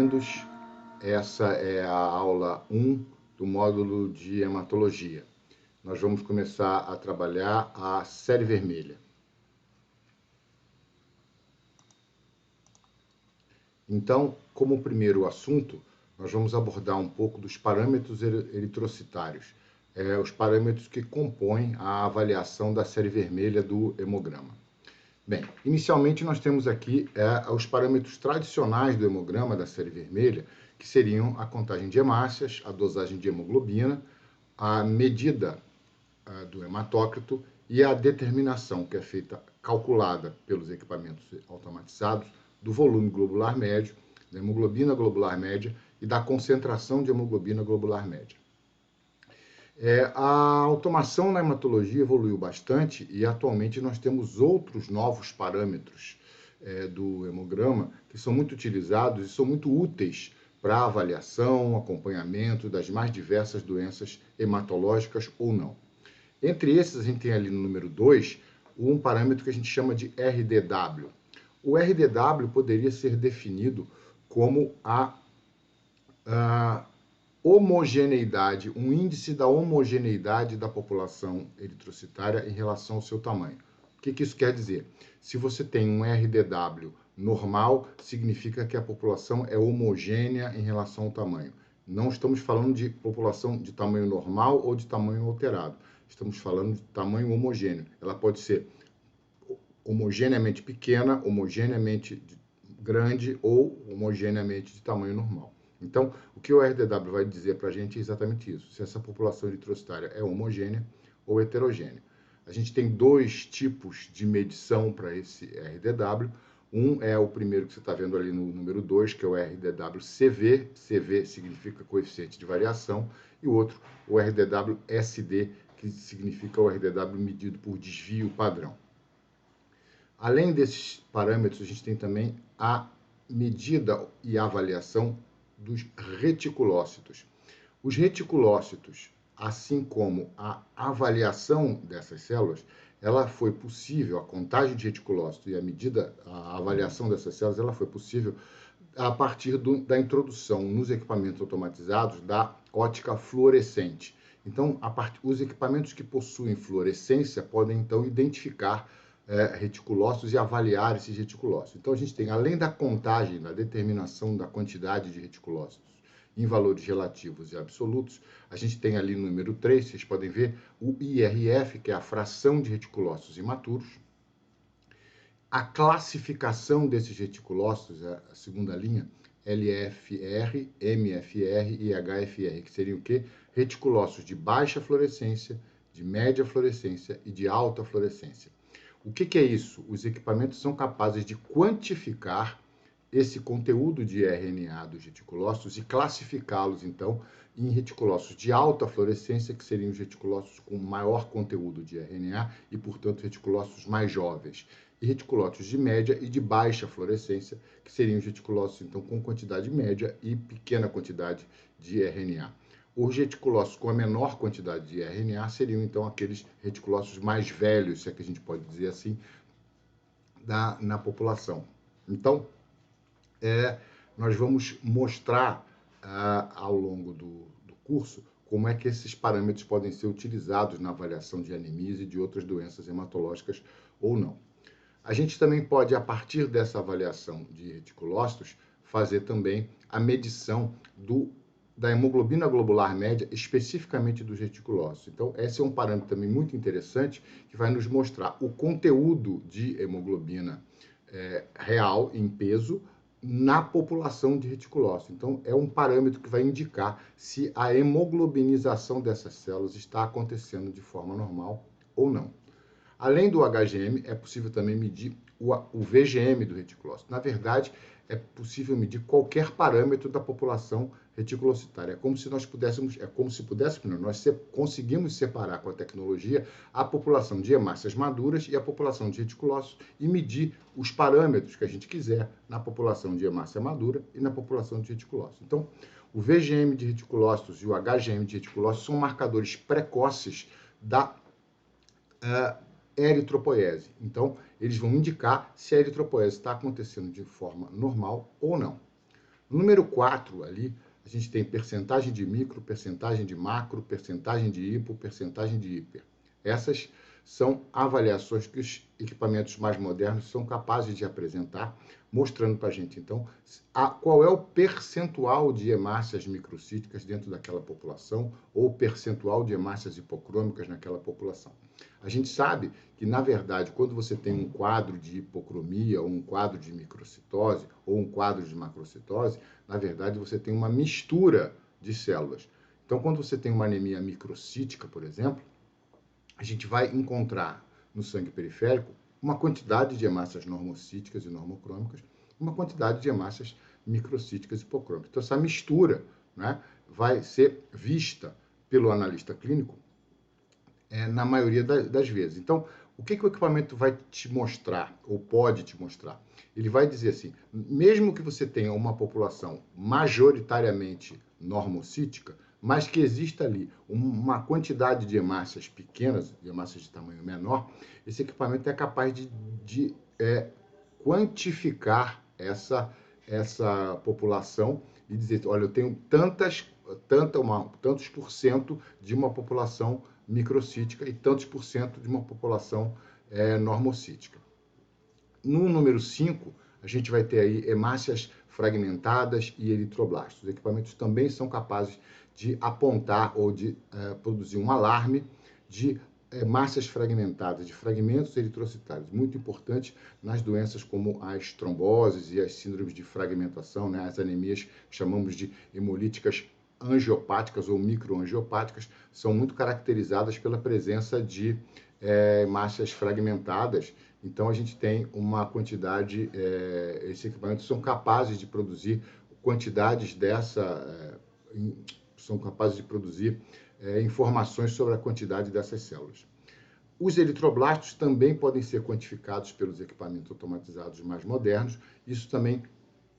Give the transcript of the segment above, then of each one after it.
bem-vindos. Essa é a aula 1 do módulo de hematologia. Nós vamos começar a trabalhar a série vermelha. Então, como primeiro assunto, nós vamos abordar um pouco dos parâmetros eritrocitários, os parâmetros que compõem a avaliação da série vermelha do hemograma. Bem, inicialmente nós temos aqui os parâmetros tradicionais do hemograma da série vermelha, que seriam a contagem de hemácias, a dosagem de hemoglobina, a medida do hematócrito e a determinação, que é feita, calculada pelos equipamentos automatizados, do volume globular médio, da hemoglobina globular média e da concentração de hemoglobina globular média. A automação na hematologia evoluiu bastante e atualmente nós temos outros novos parâmetros do hemograma que são muito utilizados e são muito úteis para avaliação, acompanhamento das mais diversas doenças hematológicas ou não. Entre esses, a gente tem ali no número 2 um parâmetro que a gente chama de RDW. O RDW poderia ser definido como a homogeneidade, um índice da homogeneidade da população eritrocitária em relação ao seu tamanho. O que isso quer dizer? Se você tem um RDW normal, significa que a população é homogênea em relação ao tamanho. Não estamos falando de população de tamanho normal ou de tamanho alterado. Estamos falando de tamanho homogêneo. Ela pode ser homogeneamente pequena, homogeneamente grande ou homogeneamente de tamanho normal. Então, o que o RDW vai dizer para a gente é exatamente isso, se essa população eritrocitária é homogênea ou heterogênea. A gente tem dois tipos de medição para esse RDW. Um é o primeiro que você está vendo ali no número 2, que é o RDW-CV. CV significa coeficiente de variação. E o outro, o RDW-SD, que significa o RDW medido por desvio padrão. Além desses parâmetros, a gente tem também a medida e avaliação dos reticulócitos. Os reticulócitos, assim como a avaliação dessas células, ela foi possível, a contagem de reticulócitos e a avaliação dessas células, ela foi possível a partir da introdução nos equipamentos automatizados da ótica fluorescente. Então, os equipamentos que possuem fluorescência podem, então, identificar reticulócitos e avaliar esses reticulócitos. Então, a gente tem, além da contagem, da determinação da quantidade de reticulócitos em valores relativos e absolutos, a gente tem ali no número 3, vocês podem ver, o IRF, que é a fração de reticulócitos imaturos, a classificação desses reticulócitos, a segunda linha, LFR, MFR e HFR, que seriam o quê? Reticulócitos de baixa fluorescência, de média fluorescência e de alta fluorescência. O que é isso? Os equipamentos são capazes de quantificar esse conteúdo de RNA dos reticulócitos e classificá-los, então, em reticulócitos de alta fluorescência, que seriam os reticulócitos com maior conteúdo de RNA e, portanto, reticulócitos mais jovens, e reticulócitos de média e de baixa fluorescência, que seriam os reticulócitos, então, com quantidade média e pequena quantidade de RNA. Os reticulócitos com a menor quantidade de RNA seriam, então, aqueles reticulócitos mais velhos, se é que a gente pode dizer assim, na população. Então, nós vamos mostrar ao longo do curso como é que esses parâmetros podem ser utilizados na avaliação de anemias e de outras doenças hematológicas ou não. A gente também pode, a partir dessa avaliação de reticulócitos, fazer também a medição da hemoglobina globular média, especificamente dos reticulócitos. Então, esse é um parâmetro também muito interessante, que vai nos mostrar o conteúdo de hemoglobina real, em peso, na população de reticulócitos. Então, é um parâmetro que vai indicar se a hemoglobinização dessas células está acontecendo de forma normal ou não. Além do HGM, é possível também medir o VGM do reticulócito. Na verdade, é possível medir qualquer parâmetro da população reticulocitária. Nós conseguimos separar com a tecnologia a população de hemácias maduras e a população de reticulócitos e medir os parâmetros que a gente quiser na população de hemácia madura e na população de reticulócitos. Então, o VGM de reticulócitos e o HGM de reticulócitos são marcadores precoces da eritropoiese. Então, eles vão indicar se a eritropoiese está acontecendo de forma normal ou não. No número 4 ali, a gente tem percentagem de micro, percentagem de macro, percentagem de hipo, percentagem de hiper. Essas são avaliações que os equipamentos mais modernos são capazes de apresentar, mostrando para a gente, então, qual é o percentual de hemácias microcíticas dentro daquela população ou percentual de hemácias hipocrômicas naquela população. A gente sabe que, na verdade, quando você tem um quadro de hipocromia, ou um quadro de microcitose, ou um quadro de macrocitose, na verdade, você tem uma mistura de células. Então, quando você tem uma anemia microcítica, por exemplo, a gente vai encontrar no sangue periférico uma quantidade de hemácias normocíticas e normocrômicas, uma quantidade de hemácias microcíticas e hipocrômicas. Então, essa mistura, né, vai ser vista pelo analista clínico na maioria das vezes. Então, o que o equipamento vai te mostrar, ou pode te mostrar? Ele vai dizer assim, mesmo que você tenha uma população majoritariamente normocítica, mas que exista ali uma quantidade de hemácias pequenas, de hemácias de tamanho menor, esse equipamento é capaz de quantificar essa população e dizer, olha, eu tenho tantos por cento de uma população microcítica e tantos por cento de uma população normocítica. No número 5, a gente vai ter aí hemácias fragmentadas e eritroblastos. Os equipamentos também são capazes de apontar ou de produzir um alarme de hemácias fragmentadas, de fragmentos eritrocitários, muito importante nas doenças como as tromboses e as síndromes de fragmentação, né? As anemias que chamamos de hemolíticas angiopáticas ou microangiopáticas, são muito caracterizadas pela presença de hemácias fragmentadas. Então, a gente tem uma quantidade, esses equipamentos são capazes de produzir quantidades são capazes de produzir informações sobre a quantidade dessas células. Os eritroblastos também podem ser quantificados pelos equipamentos automatizados mais modernos, isso também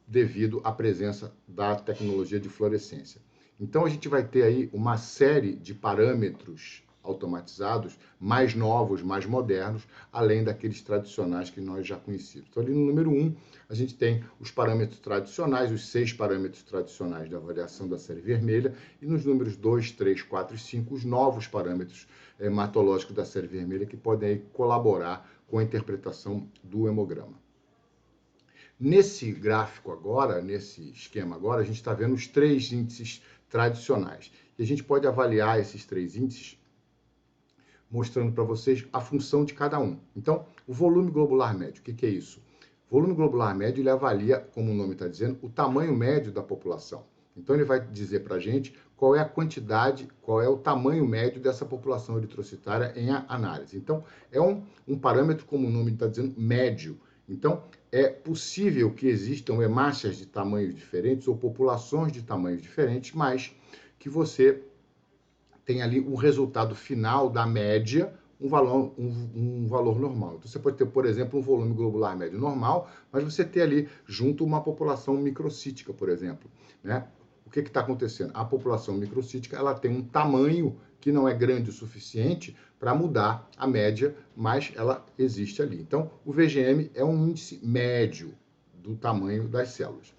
devido à presença da tecnologia de fluorescência. Então, a gente vai ter aí uma série de parâmetros automatizados, mais novos, mais modernos, além daqueles tradicionais que nós já conhecíamos. Então, ali no número 1, a gente tem os parâmetros tradicionais, os 6 parâmetros tradicionais da avaliação da série vermelha, e nos números 2, 3, 4 e 5, os novos parâmetros hematológicos da série vermelha, que podem aí colaborar com a interpretação do hemograma. Nesse gráfico agora, nesse esquema agora, a gente está vendo os 3 índices tradicionais. E a gente pode avaliar esses 3 índices mostrando para vocês a função de cada um. Então, o volume globular médio, o que é isso? O volume globular médio, ele avalia, como o nome está dizendo, o tamanho médio da população. Então, ele vai dizer para a gente qual é a quantidade, qual é o tamanho médio dessa população eritrocitária em análise. Então, é um parâmetro, como o nome está dizendo, médio. Então, é possível que existam hemácias de tamanhos diferentes ou populações de tamanhos diferentes, mas que você tem ali um resultado final da média, um valor normal. Então, você pode ter, por exemplo, um volume globular médio normal, mas você ter ali junto uma população microcítica, por exemplo, né? O que está acontecendo? A população microcítica, ela tem um tamanho que não é grande o suficiente para mudar a média, mas ela existe ali. Então, o VGM é um índice médio do tamanho das células.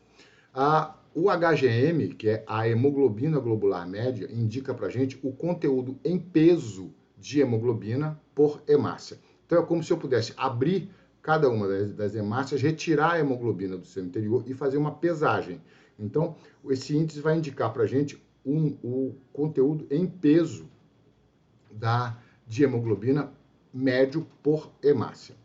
O HGM, que é a hemoglobina globular média, indica para a gente o conteúdo em peso de hemoglobina por hemácia. Então, é como se eu pudesse abrir cada uma das hemácias, retirar a hemoglobina do seu interior e fazer uma pesagem. Então, esse índice vai indicar para a gente o conteúdo em peso de hemoglobina médio por hemácia.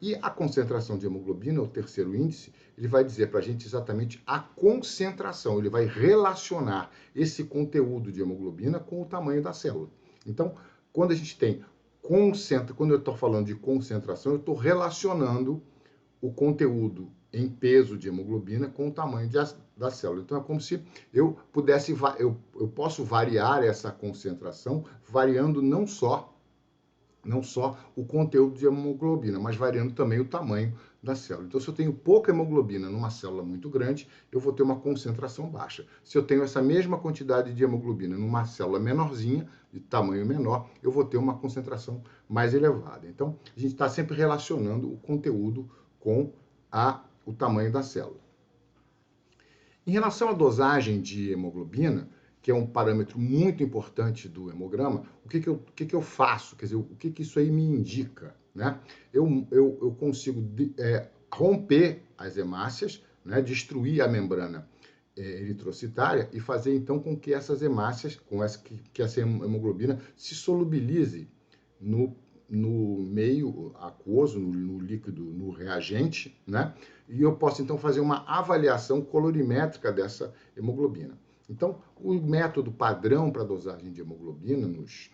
E a concentração de hemoglobina, o terceiro índice, ele vai dizer para a gente exatamente a concentração, ele vai relacionar esse conteúdo de hemoglobina com o tamanho da célula. Então, quando a gente tem quando eu estou falando de concentração, eu estou relacionando o conteúdo em peso de hemoglobina com o tamanho da célula. Então, é como se eu posso variar essa concentração, variando não só o conteúdo de hemoglobina, mas variando também o tamanho da célula. Então, se eu tenho pouca hemoglobina numa célula muito grande, eu vou ter uma concentração baixa. Se eu tenho essa mesma quantidade de hemoglobina numa célula menorzinha, de tamanho menor, eu vou ter uma concentração mais elevada. Então, a gente está sempre relacionando o conteúdo com o tamanho da célula. Em relação à dosagem de hemoglobina, que é um parâmetro muito importante do hemograma, o que eu faço? Quer dizer, o que isso aí me indica? Né? Eu consigo romper as hemácias, né? Destruir a membrana eritrocitária e fazer então com que essas hemácias, que essa hemoglobina se solubilize no meio aquoso, no líquido, no reagente, né? E eu posso então fazer uma avaliação colorimétrica dessa hemoglobina. Então, o método padrão para dosagem de hemoglobina nos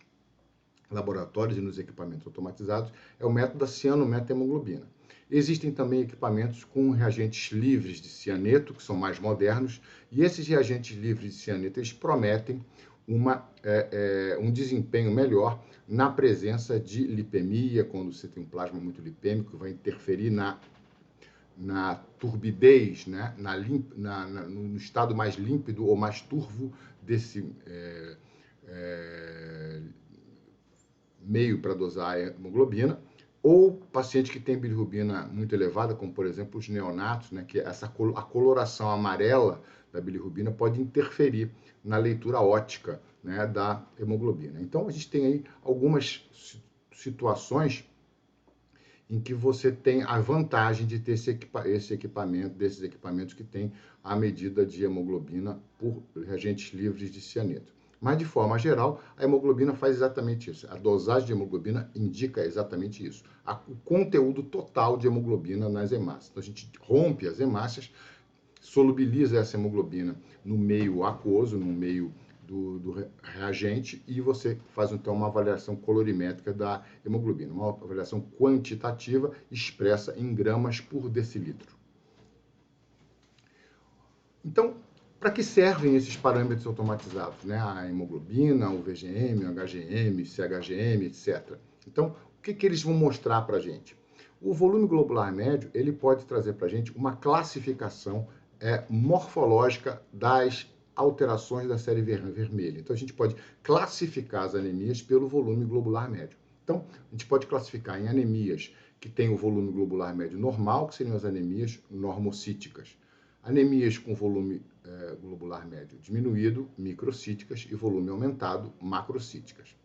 laboratórios e nos equipamentos automatizados é o método da cianomethemoglobina. Existem também equipamentos com reagentes livres de cianeto, que são mais modernos, e esses reagentes livres de cianeto eles prometem um desempenho melhor na presença de lipemia, quando você tem um plasma muito lipêmico, que vai interferir na turbidez, né? No estado mais límpido ou mais turvo desse meio para dosar a hemoglobina, ou paciente que tem bilirrubina muito elevada, como por exemplo os neonatos, né, que a coloração amarela da bilirrubina pode interferir na leitura óptica, né, da hemoglobina. Então a gente tem aí algumas situações em que você tem a vantagem de ter desses equipamentos que tem a medida de hemoglobina por reagentes livres de cianeto. Mas, de forma geral, a hemoglobina faz exatamente isso. A dosagem de hemoglobina indica exatamente isso. O conteúdo total de hemoglobina nas hemácias. Então, a gente rompe as hemácias, solubiliza essa hemoglobina no meio aquoso, no meio do reagente, e você faz, então, uma avaliação colorimétrica da hemoglobina, uma avaliação quantitativa expressa em gramas por decilitro. Então, para que servem esses parâmetros automatizados? Né? A hemoglobina, o VGM, o HGM, CHGM, etc. Então, o que eles vão mostrar para a gente? O volume globular médio ele pode trazer para a gente uma classificação morfológica das alterações da série vermelha. Então, a gente pode classificar as anemias pelo volume globular médio. Então, a gente pode classificar em anemias que têm o volume globular médio normal, que seriam as anemias normocíticas. Anemias com volume globular médio diminuído, microcíticas, e volume aumentado, macrocíticas.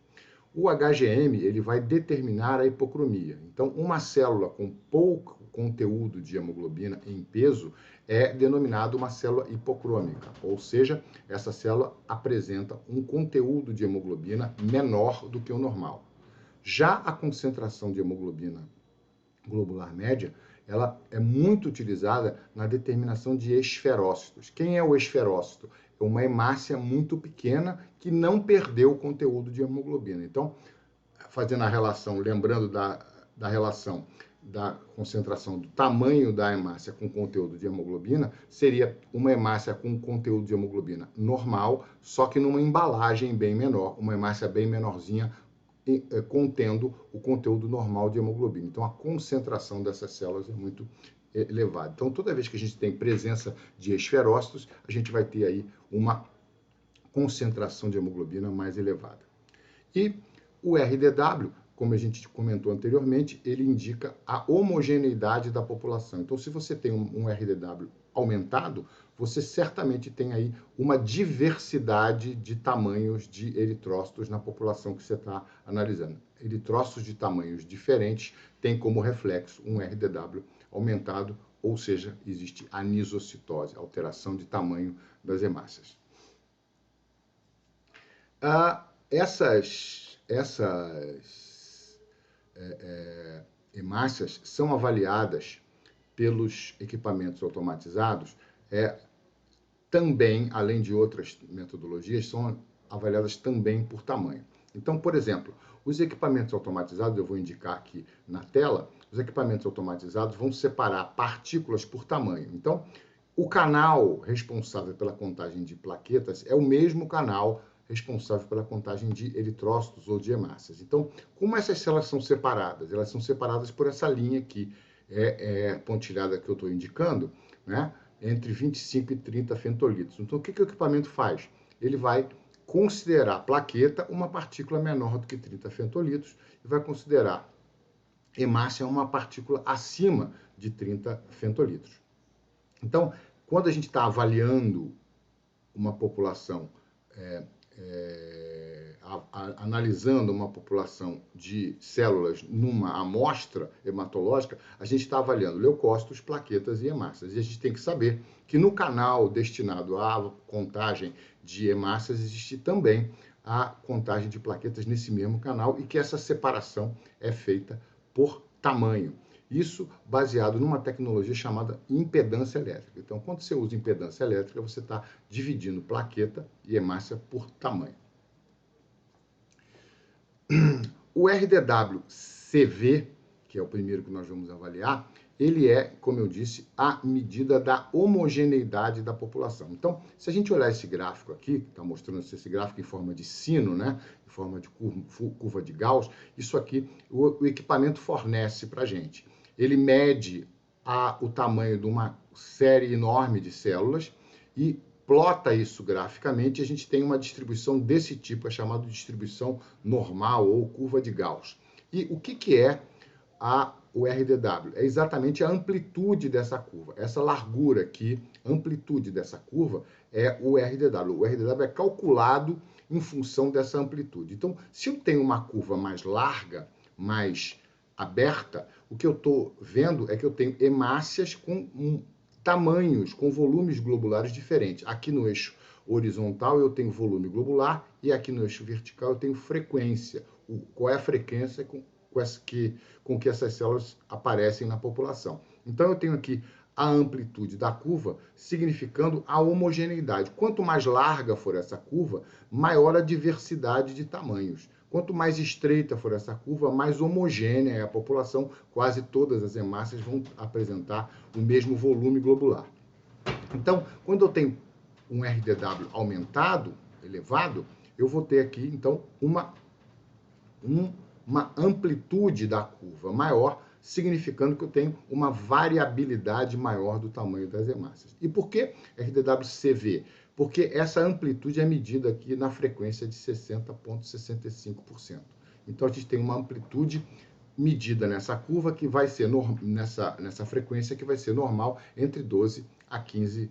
O HGM ele vai determinar a hipocromia. Então, uma célula com pouco conteúdo de hemoglobina em peso é denominada uma célula hipocrômica, ou seja, essa célula apresenta um conteúdo de hemoglobina menor do que o normal. Já a concentração de hemoglobina globular média, ela é muito utilizada na determinação de esferócitos. Quem é o esferócito? É uma hemácia muito pequena que não perdeu o conteúdo de hemoglobina. Então, fazendo a relação, lembrando da relação da concentração do tamanho da hemácia com conteúdo de hemoglobina, seria uma hemácia com conteúdo de hemoglobina normal, só que numa embalagem bem menor, uma hemácia bem menorzinha, contendo o conteúdo normal de hemoglobina. Então, a concentração dessas células é muito elevada. Então, toda vez que a gente tem presença de esferócitos, a gente vai ter aí uma concentração de hemoglobina mais elevada. E o RDW, como a gente comentou anteriormente, ele indica a homogeneidade da população. Então, se você tem um RDW aumentado, você certamente tem aí uma diversidade de tamanhos de eritrócitos na população que você está analisando. Eritrócitos de tamanhos diferentes têm como reflexo um RDW aumentado, ou seja, existe anisocitose, alteração de tamanho das hemácias. Essas hemácias são avaliadas pelos equipamentos automatizados, também, além de outras metodologias, são avaliadas também por tamanho. Então, por exemplo, os equipamentos automatizados, eu vou indicar aqui na tela, os equipamentos automatizados vão separar partículas por tamanho. Então, o canal responsável pela contagem de plaquetas é o mesmo canal responsável pela contagem de eritrócitos ou de hemácias. Então, como essas células são separadas? Elas são separadas por essa linha aqui, pontilhada que eu estou indicando, né? Entre 25 e 30 femtolitros. Então, o que o equipamento faz? Ele vai considerar a plaqueta uma partícula menor do que 30 femtolitros e vai considerar hemácia uma partícula acima de 30 femtolitros. Então, quando a gente está avaliando uma população, analisando uma população de células numa amostra hematológica, a gente está avaliando leucócitos, plaquetas e hemácias. E a gente tem que saber que no canal destinado à contagem de hemácias existe também a contagem de plaquetas nesse mesmo canal e que essa separação é feita por tamanho. Isso baseado numa tecnologia chamada impedância elétrica. Então, quando você usa impedância elétrica, você está dividindo plaqueta e hemácia por tamanho. O RDW-CV, que é o primeiro que nós vamos avaliar, ele é, como eu disse, a medida da homogeneidade da população. Então, se a gente olhar esse gráfico aqui, que está mostrando esse gráfico em forma de sino, né, em forma de curva de Gauss, isso aqui o equipamento fornece para a gente. Ele mede o tamanho de uma série enorme de células e plota isso graficamente, e a gente tem uma distribuição desse tipo, é chamado de distribuição normal ou curva de Gauss. E o que é o RDW? É exatamente a amplitude dessa curva. Essa largura aqui, amplitude dessa curva, é o RDW. O RDW é calculado em função dessa amplitude. Então, se eu tenho uma curva mais larga, mais aberta, o que eu estou vendo é que eu tenho hemácias com tamanhos, com volumes globulares diferentes. Aqui no eixo horizontal eu tenho volume globular e aqui no eixo vertical eu tenho frequência. Qual é a frequência com que essas células aparecem na população. Então eu tenho aqui a amplitude da curva, significando a homogeneidade. Quanto mais larga for essa curva, maior a diversidade de tamanhos. Quanto mais estreita for essa curva, mais homogênea é a população. Quase todas as hemácias vão apresentar o mesmo volume globular. Então, quando eu tenho um RDW aumentado, elevado, eu vou ter aqui, então, uma amplitude da curva maior, significando que eu tenho uma variabilidade maior do tamanho das hemácias. E por que RDW-CV? Porque essa amplitude é medida aqui na frequência de 60,65%. Então, a gente tem uma amplitude medida nessa curva que vai ser, nessa frequência que vai ser normal entre 12% a 15%.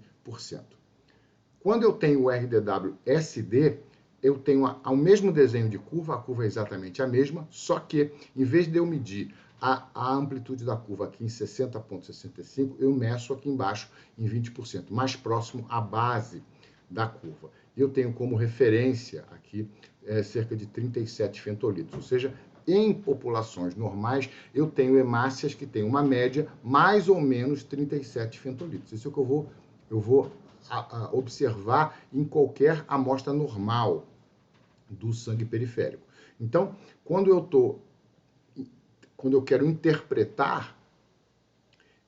Quando eu tenho o RDW-SD, eu tenho ao mesmo desenho de curva, a curva é exatamente a mesma, só que, em vez de eu medir a amplitude da curva aqui em 60,65, eu meço aqui embaixo em 20%, mais próximo à base da curva. E eu tenho como referência aqui cerca de 37 femtolitros, ou seja, em populações normais, eu tenho hemácias que têm uma média mais ou menos 37 femtolitros. Isso é o que eu vou observar em qualquer amostra normal do sangue periférico. Então, quando eu quero interpretar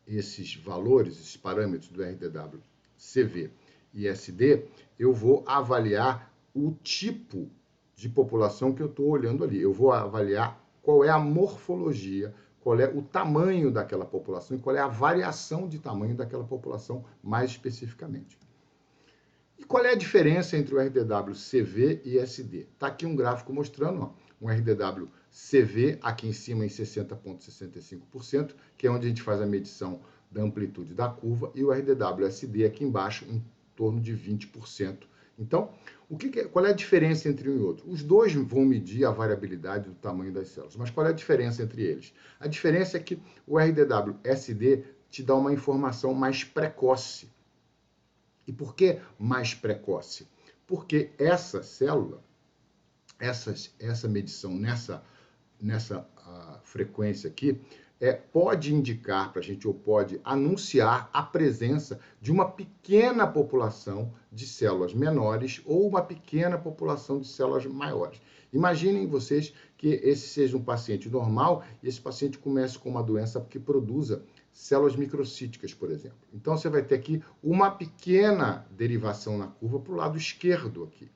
esses valores, esses parâmetros do RDW, CV e SD, eu vou avaliar o tipo de população que eu estou olhando ali. Eu vou avaliar qual é a morfologia, qual é o tamanho daquela população e qual é a variação de tamanho daquela população mais especificamente. E qual é a diferença entre o RDW-CV e SD? Está aqui um gráfico mostrando um RDW-CV aqui em cima em 60,65%, que é onde a gente faz a medição da amplitude da curva, e o RDW-SD aqui embaixo em torno de 20%. Então, qual é a diferença entre um e outro? Os dois vão medir a variabilidade do tamanho das células, mas qual é a diferença entre eles? A diferença é que o RDW-SD te dá uma informação mais precoce. E por que mais precoce? Porque essa célula, essa medição nessa frequência aqui, pode indicar para a gente, ou pode anunciar a presença de uma pequena população de células menores ou uma pequena população de células maiores. Imaginem vocês que esse seja um paciente normal e esse paciente comece com uma doença que produza células microcíticas, por exemplo. Então, você vai ter aqui uma pequena derivação na curva para o lado esquerdo aqui,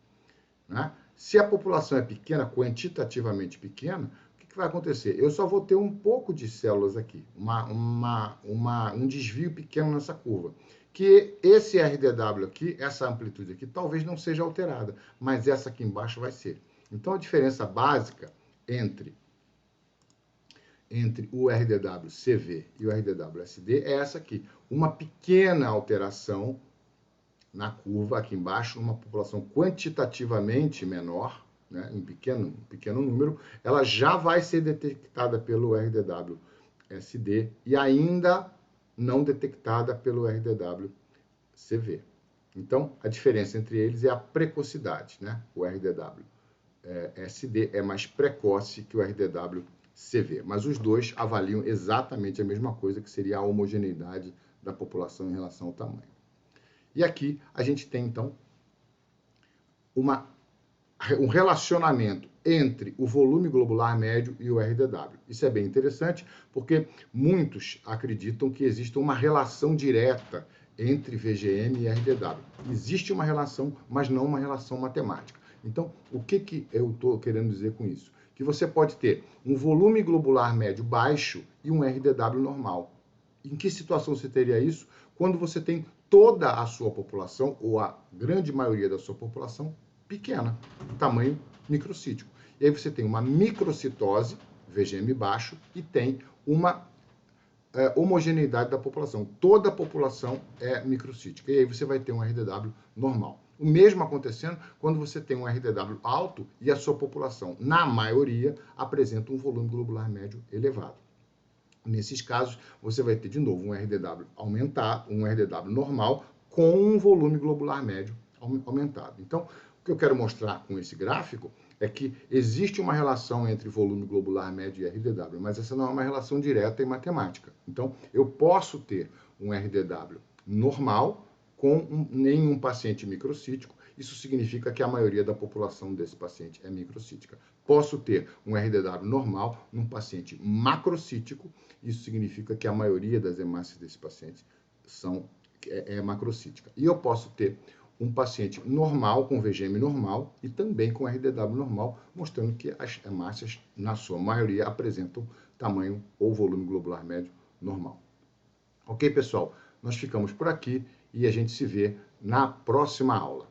né? Se a população é pequena, quantitativamente pequena, o que vai acontecer? Eu só vou ter um pouco de células aqui, um desvio pequeno nessa curva. Que esse RDW aqui, essa amplitude aqui, talvez não seja alterada, mas essa aqui embaixo vai ser. Então, a diferença básica entre o RDW-CV e o RDW-SD é essa aqui. Uma pequena alteração na curva aqui embaixo, uma população quantitativamente menor, né, em pequeno número, ela já vai ser detectada pelo RDW-SD e ainda não detectada pelo RDW-CV. Então, a diferença entre eles é a precocidade, né? O RDW-SD é mais precoce que o RDW-CV, mas os dois avaliam exatamente a mesma coisa, que seria a homogeneidade da população em relação ao tamanho. E aqui a gente tem, então, um relacionamento entre o volume globular médio e o RDW. Isso é bem interessante, porque muitos acreditam que existe uma relação direta entre VGM e RDW. Existe uma relação, mas não uma relação matemática. Então, o que eu estou querendo dizer com isso? Que você pode ter um volume globular médio baixo e um RDW normal. Em que situação você teria isso? Quando você tem toda a sua população, ou a grande maioria da sua população, pequena, tamanho microcítico. E aí você tem uma microcitose, VGM baixo, e tem uma homogeneidade da população. Toda a população é microcítica. E aí você vai ter um RDW normal. O mesmo acontecendo quando você tem um RDW alto e a sua população, na maioria, apresenta um volume globular médio elevado. Nesses casos, você vai ter de novo um RDW aumentado, um RDW normal, com um volume globular médio aumentado. Então, o que eu quero mostrar com esse gráfico é que existe uma relação entre volume globular médio e RDW, mas essa não é uma relação direta em matemática. Então, eu posso ter um RDW normal com nenhum paciente microcítico. Isso significa que a maioria da população desse paciente é microcítica. Posso ter um RDW normal num paciente macrocítico. Isso significa que a maioria das hemácias desse paciente é macrocítica. E eu posso ter um paciente normal, com VGM normal e também com RDW normal, mostrando que as hemácias, na sua maioria, apresentam tamanho ou volume globular médio normal. Ok, pessoal? Nós ficamos por aqui e a gente se vê na próxima aula.